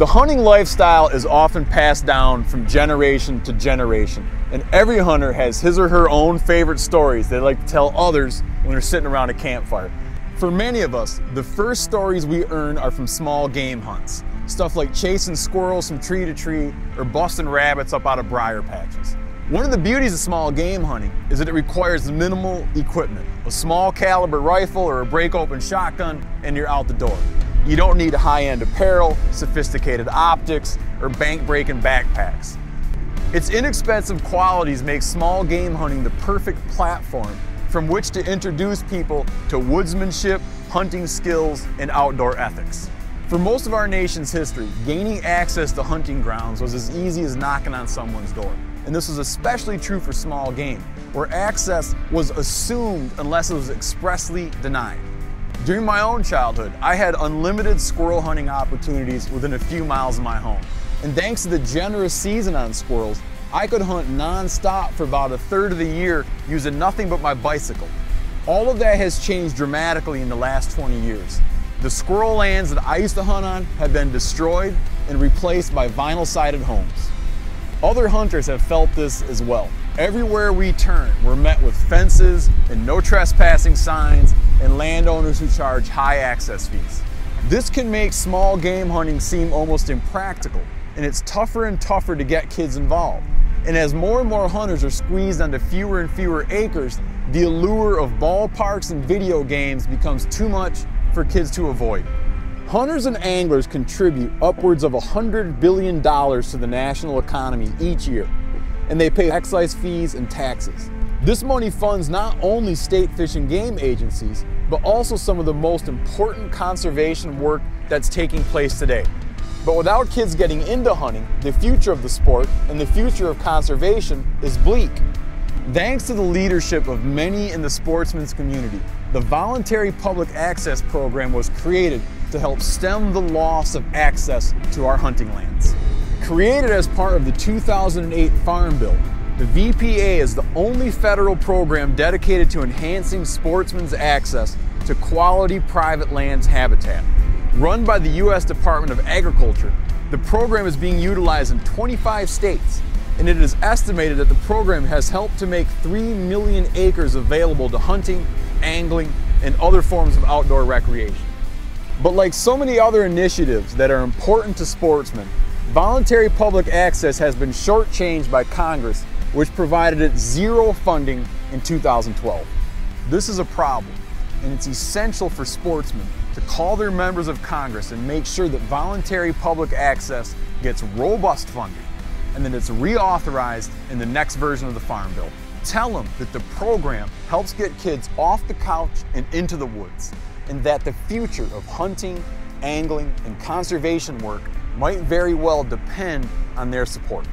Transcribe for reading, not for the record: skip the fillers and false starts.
The hunting lifestyle is often passed down from generation to generation, and every hunter has his or her own favorite stories they like to tell others when they're sitting around a campfire. For many of us, the first stories we earn are from small game hunts. Stuff like chasing squirrels from tree to tree or busting rabbits up out of briar patches. One of the beauties of small game hunting is that it requires minimal equipment. A small caliber rifle or a break open shotgun and you're out the door. You don't need high-end apparel, sophisticated optics, or bank-breaking backpacks. Its inexpensive qualities make small game hunting the perfect platform from which to introduce people to woodsmanship, hunting skills, and outdoor ethics. For most of our nation's history, gaining access to hunting grounds was as easy as knocking on someone's door. And this was especially true for small game, where access was assumed unless it was expressly denied. During my own childhood, I had unlimited squirrel hunting opportunities within a few miles of my home. And thanks to the generous season on squirrels, I could hunt non-stop for about a third of the year using nothing but my bicycle. All of that has changed dramatically in the last 20 years. The squirrel lands that I used to hunt on have been destroyed and replaced by vinyl-sided homes. Other hunters have felt this as well. Everywhere we turn, we're met with fences and no trespassing signs and landowners who charge high access fees. This can make small game hunting seem almost impractical, and it's tougher and tougher to get kids involved. And as more and more hunters are squeezed onto fewer and fewer acres, the allure of ballparks and video games becomes too much for kids to avoid. Hunters and anglers contribute upwards of $100 billion to the national economy each year, and they pay excise fees and taxes. This money funds not only state fish and game agencies, but also some of the most important conservation work that's taking place today. But without kids getting into hunting, the future of the sport and the future of conservation is bleak. Thanks to the leadership of many in the sportsman's community, the Voluntary Public Access Program was created to help stem the loss of access to our hunting lands. Created as part of the 2008 Farm Bill, the VPA is the only federal program dedicated to enhancing sportsmen's access to quality private lands habitat. Run by the U.S. Department of Agriculture, the program is being utilized in 25 states, and it is estimated that the program has helped to make 3 million acres available to hunting, angling, and other forms of outdoor recreation. But like so many other initiatives that are important to sportsmen, voluntary public access has been shortchanged by Congress, which provided it zero funding in 2012. This is a problem, and it's essential for sportsmen to call their members of Congress and make sure that voluntary public access gets robust funding and that it's reauthorized in the next version of the Farm Bill. Tell them that the program helps get kids off the couch and into the woods, and that the future of hunting, angling, and conservation work might very well depend on their support.